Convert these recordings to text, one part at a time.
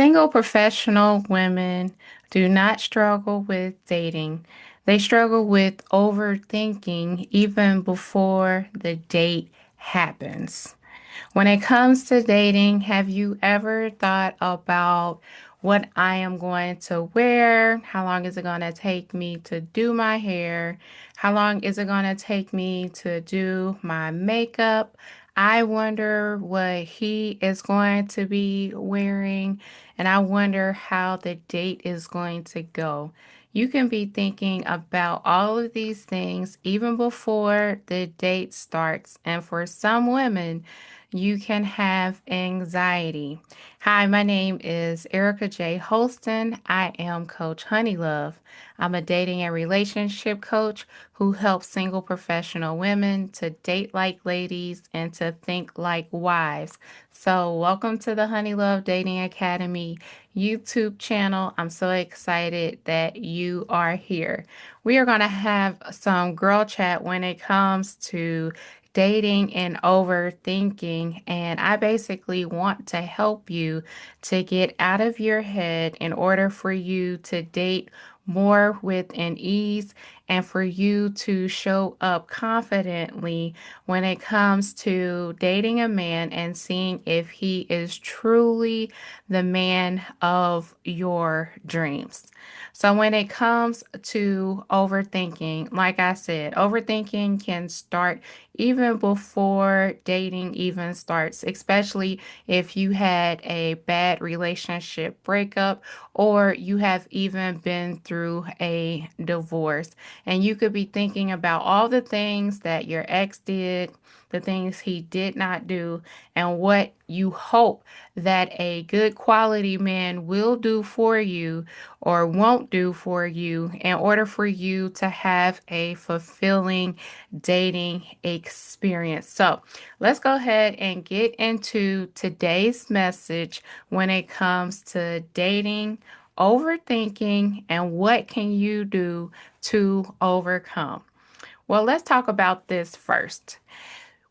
Single professional women do not struggle with dating. They struggle with overthinking even before the date happens. When it comes to dating, have you ever thought about what I am going to wear? How long is it going to take me to do my hair? How long is it going to take me to do my makeup? I wonder what he is going to be wearing, and I wonder how the date is going to go. You can be thinking about all of these things even before the date starts. And for some women, you can have anxiety. Hi, my name is Erica J. Holston. I am Coach Honeylove. I'm a dating and relationship coach who helps single professional women to date like ladies and to think like wives. So, welcome to the Honeylove Dating Academy YouTube channel. I'm so excited that you are here. We are going to have some girl chat when it comes to dating and overthinking. And I basically want to help you to get out of your head in order for you to date more with an ease and for you to show up confidently when it comes to dating a man and seeing if he is truly the man of your dreams. So, when it comes to overthinking, like I said, overthinking can start even before dating even starts, especially if you had a bad relationship breakup or you have even been through a divorce. And you could be thinking about all the things that your ex did, the things he did not do, and what you hope that a good quality man will do for you or won't do for you in order for you to have a fulfilling dating experience. So let's go ahead and get into today's message when it comes to dating, overthinking, and what can you do to overcome. Well, let's talk about this first.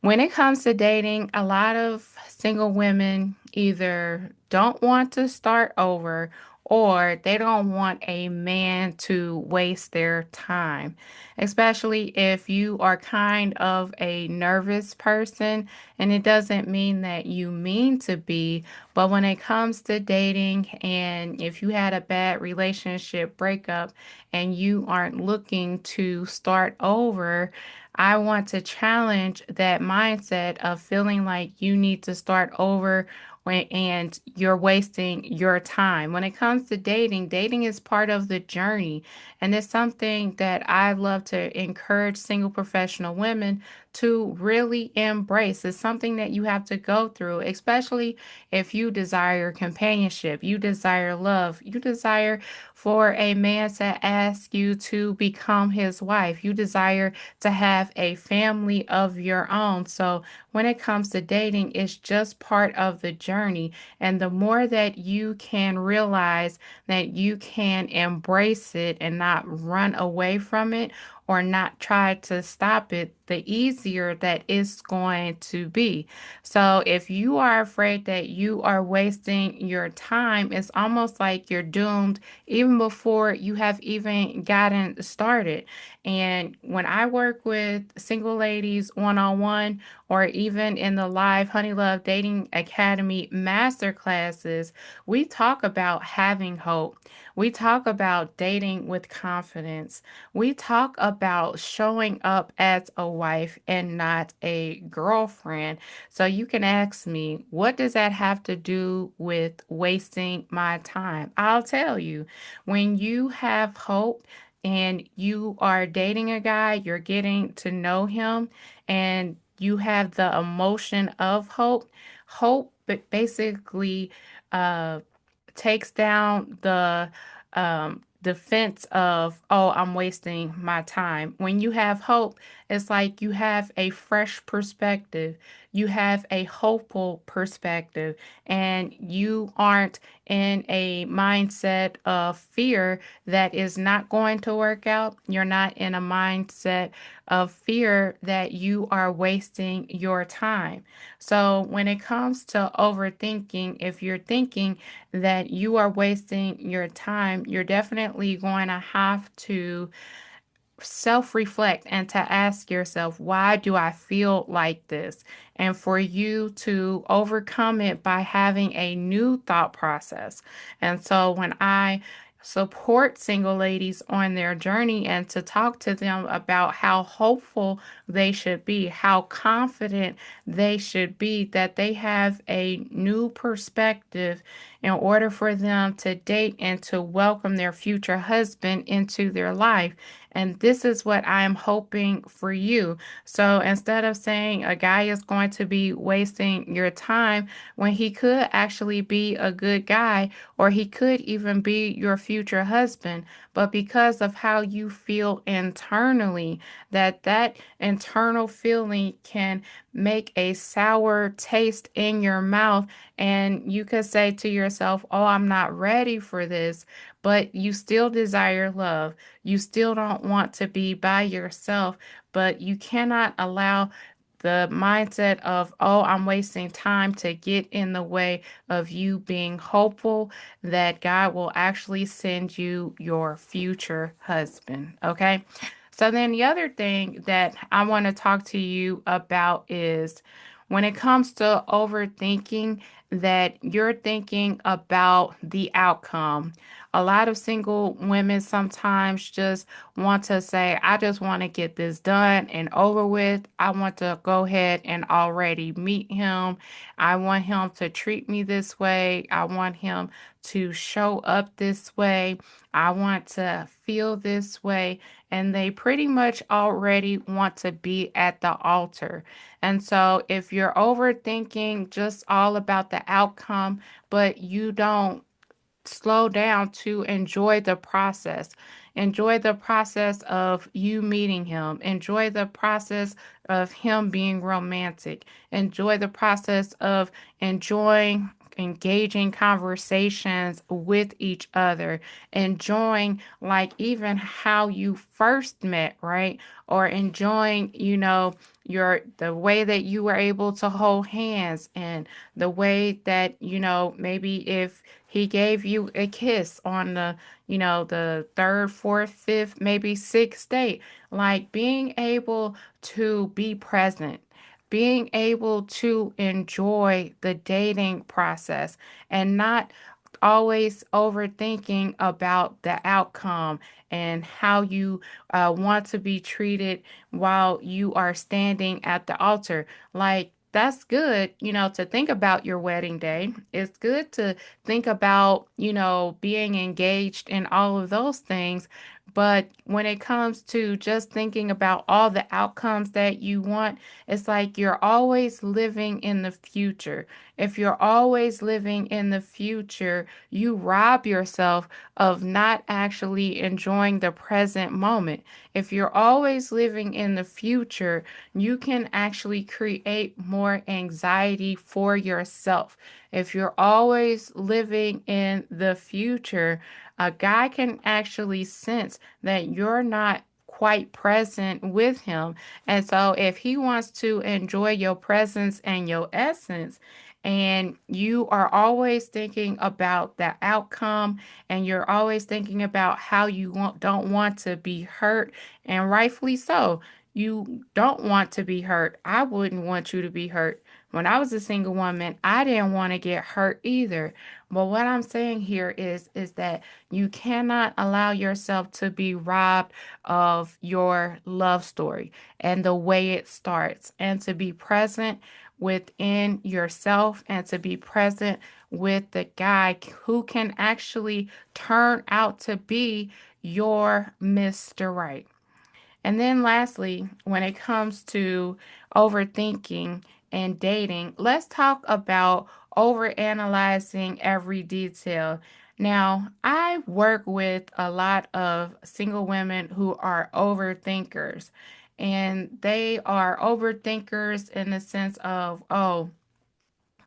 When it comes to dating, a lot of single women either don't want to start over or they don't want a man to waste their time, especially if you are kind of a nervous person. And it doesn't mean that you mean to be, but when it comes to dating, and if you had a bad relationship breakup and you aren't looking to start over, I want to challenge that mindset of feeling like you need to start over and you're wasting your time. When it comes to dating, dating is part of the journey. And it's something that I love to encourage single professional women to really embrace. It's something that you have to go through, especially if you desire companionship, you desire love, you desire for a man to ask you to become his wife, you desire to have a family of your own. So when it comes to dating, it's just part of the journey. And the more that you can realize that you can embrace it and not run away from it or not try to stop it, the easier that it's going to be. So if you are afraid that you are wasting your time, it's almost like you're doomed even before you have even gotten started. And when I work with single ladies one on one, or even in the live Honey Love Dating Academy master classes, we talk about having hope. We talk about dating with confidence. We talk about showing up as a wife and not a girlfriend. So you can ask me, what does that have to do with wasting my time? I'll tell you, when you have hope, and you are dating a guy, you're getting to know him, and you have the emotion of hope. Hope basically uh, takes down the defense of, oh, I'm wasting my time. When you have hope, it's like you have a fresh perspective. you have a hopeful perspective and you aren't in a mindset of fear that is not going to work out. You're not in a mindset of fear that you are wasting your time. So, when it comes to overthinking, if you're thinking that you are wasting your time, you're definitely going to have to self reflect and to ask yourself, why do I feel like this? And for you to overcome it by having a new thought process. And so when I support single ladies on their journey and to talk to them about how hopeful they should be, how confident they should be, that they have a new perspective in order for them to date and to welcome their future husband into their life. And this is what I am hoping for you. So instead of saying a guy is going to be wasting your time when he could actually be a good guy, or he could even be your future husband, but because of how you feel internally, that internal feeling can make a sour taste in your mouth, and you could say to yourself, oh, I'm not ready for this, but you still desire love. You still don't want to be by yourself, but you cannot allow the mindset of, oh, I'm wasting time to get in the way of you being hopeful that God will actually send you your future husband. Okay. So then the other thing that I want to talk to you about is when it comes to overthinking, that you're thinking about the outcome. A lot of single women sometimes just want to say, I just want to get this done and over with. I want to go ahead and already meet him. I want him to treat me this way. I want him to show up this way. I want to feel this way. And they pretty much already want to be at the altar. And so if you're overthinking just all about the outcome, but you don't slow down to enjoy the process. Enjoy the process of you meeting him. Enjoy the process of him being romantic. Enjoy the process of enjoying engaging conversations with each other, enjoying like even how you first met, right? Or enjoying, your the way that you were able to hold hands, and the way that, maybe if he gave you a kiss on the third, fourth, fifth, maybe sixth date. Like being able to be present, being able to enjoy the dating process and not always overthinking about the outcome and how you want to be treated while you are standing at the altar. Like, that's good, to think about your wedding day. It's good to think about, being engaged in all of those things. But when it comes to just thinking about all the outcomes that you want, it's like you're always living in the future. If you're always living in the future, you rob yourself of not actually enjoying the present moment. If you're always living in the future, you can actually create more anxiety for yourself. If you're always living in the future, a guy can actually sense that you're not quite present with him. And so if he wants to enjoy your presence and your essence, and you are always thinking about the outcome, and you're always thinking about how you don't want to be hurt, and rightfully so. You don't want to be hurt. I wouldn't want you to be hurt. When I was a single woman, I didn't want to get hurt either. But what I'm saying here is that you cannot allow yourself to be robbed of your love story and the way it starts, and to be present within yourself, and to be present with the guy who can actually turn out to be your Mr. Right. And then lastly, when it comes to overthinking and dating, let's talk about overanalyzing every detail. Now, I work with a lot of single women who are overthinkers. and they are overthinkers in the sense of, oh,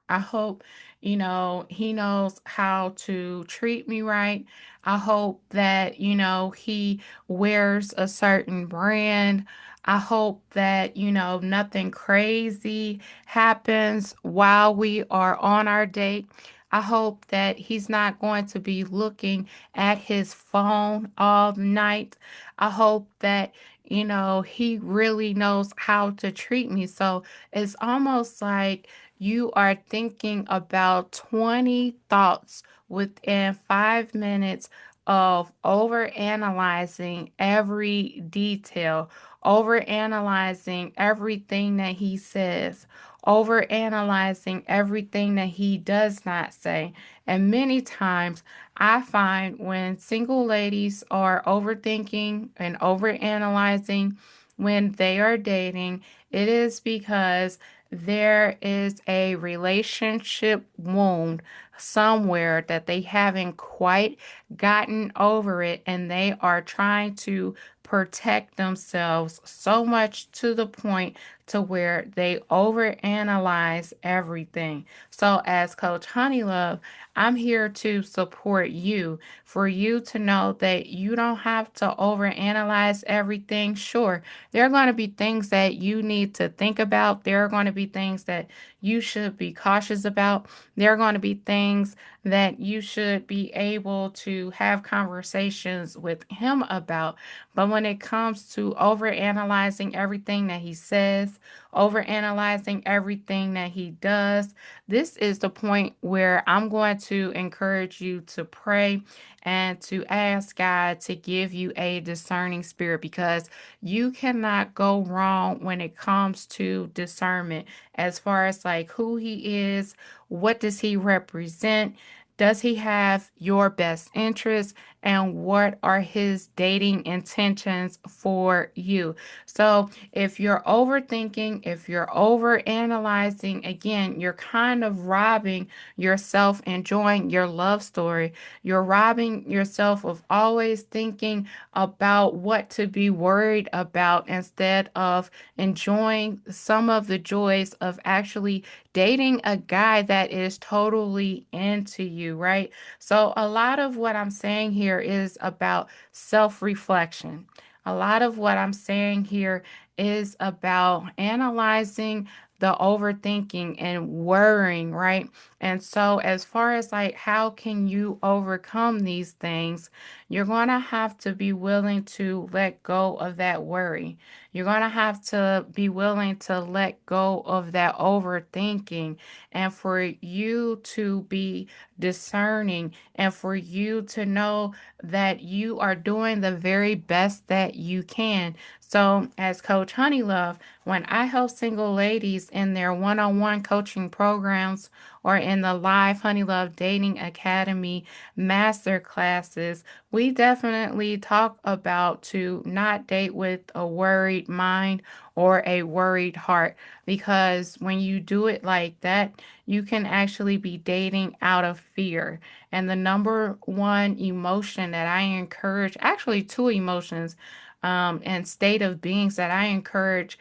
I hope, he knows how to treat me right. I hope that, he wears a certain brand. I hope that, nothing crazy happens while we are on our date. I hope that he's not going to be looking at his phone all night. I hope that, he really knows how to treat me. So it's almost like you are thinking about 20 thoughts within 5 minutes of overanalyzing every detail, overanalyzing everything that he says, overanalyzing everything that he does not say. And many times I find when single ladies are overthinking and overanalyzing when they are dating, it is because there is a relationship wound somewhere that they haven't quite gotten over it, and they are trying to protect themselves so much to the point to where they overanalyze everything. So as Coach Honeylove, I'm here to support you, for you to know that you don't have to overanalyze everything. Sure, there are going to be things that you need to think about. There are going to be things that you should be cautious about. There are going to be things that you should be able to have conversations with him about. But when it comes to overanalyzing everything that he says, overanalyzing everything that he does, this is the point where I'm going to encourage you to pray and to ask God to give you a discerning spirit, because you cannot go wrong when it comes to discernment as far as like who he is, what does he represent, does he have your best interest, and what are his dating intentions for you. So if you're overthinking, if you're overanalyzing, again, you're kind of robbing yourself enjoying your love story. You're robbing yourself of always thinking about what to be worried about instead of enjoying some of the joys of actually dating a guy that is totally into you, right? So, a lot of what I'm saying here is about self reflection. A lot of what I'm saying here is about analyzing the overthinking and worrying, right? And so, as far as like how can you overcome these things, you're going to have to be willing to let go of that worry. You're going to have to be willing to let go of that overthinking, and for you to be discerning, and for you to know that you are doing the very best that you can. So, as Coach Honeylove, when I help single ladies in their one on one coaching programs or in the live Honeylove Dating Academy master classes, we definitely talk about to not date with a worried mind or a worried heart, because when you do it like that, you can actually be dating out of fear. And the number one emotion that I encourage, actually two emotions, and state of beings that I encourage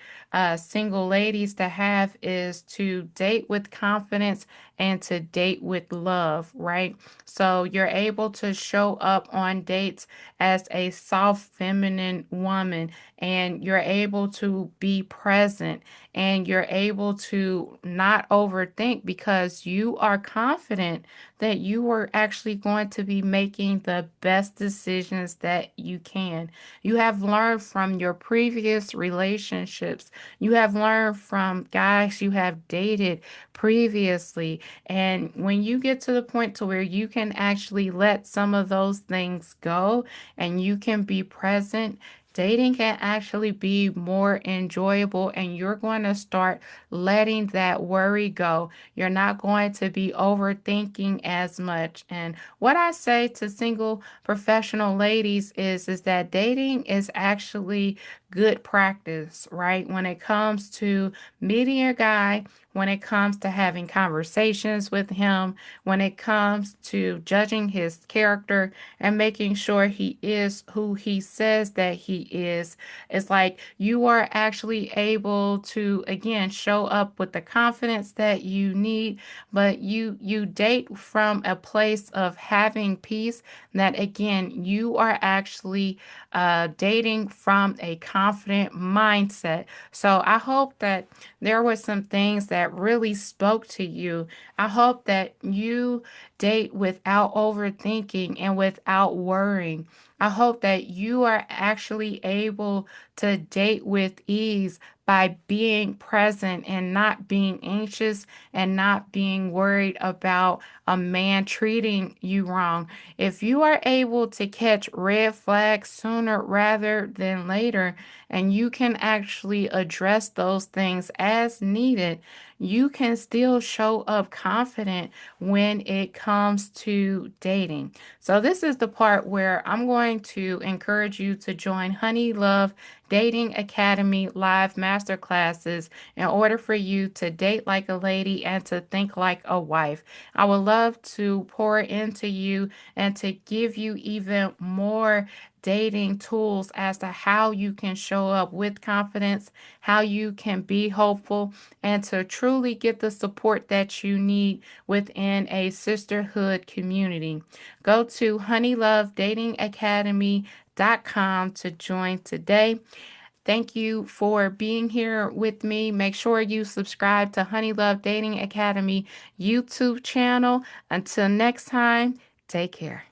single ladies to have is to date with confidence and to date with love, right? So you're able to show up on dates as a soft, feminine woman, and you're able to be present, and you're able to not overthink because you are confident that you are actually going to be making the best decisions that you can. You have learned from your previous relationships. You have learned from guys you have dated previously. And when you get to the point to where you can actually let some of those things go and you can be present, dating can actually be more enjoyable, and you're going to start letting that worry go. You're not going to be overthinking as much. And what I say to single professional ladies is that dating is actually good practice, right? When it comes to meeting a guy, when it comes to having conversations with him, when it comes to judging his character and making sure he is who he says that he is. It's like you are actually able to again show up with the confidence that you need, but you date from a place of having peace, that again you are actually dating from a confident mindset. So I hope that there were some things that really spoke to you. I hope that you date without overthinking and without worrying. I hope that you are actually able to date with ease by being present and not being anxious and not being worried about a man treating you wrong. If you are able to catch red flags sooner rather than later, and you can actually address those things as needed, you can still show up confident when it comes to dating. So, this is the part where I'm going to encourage you to join Honey Love Dating Academy live masterclasses in order for you to date like a lady and to think like a wife. I would love to pour into you and to give you even more dating tools as to how you can show up with confidence, how you can be hopeful, and to truly get the support that you need within a sisterhood community. Go to honeylovedatingacademy.com to join today. Thank you for being here with me. Make sure you subscribe to Honey Love Dating Academy YouTube channel. Until next time, take care.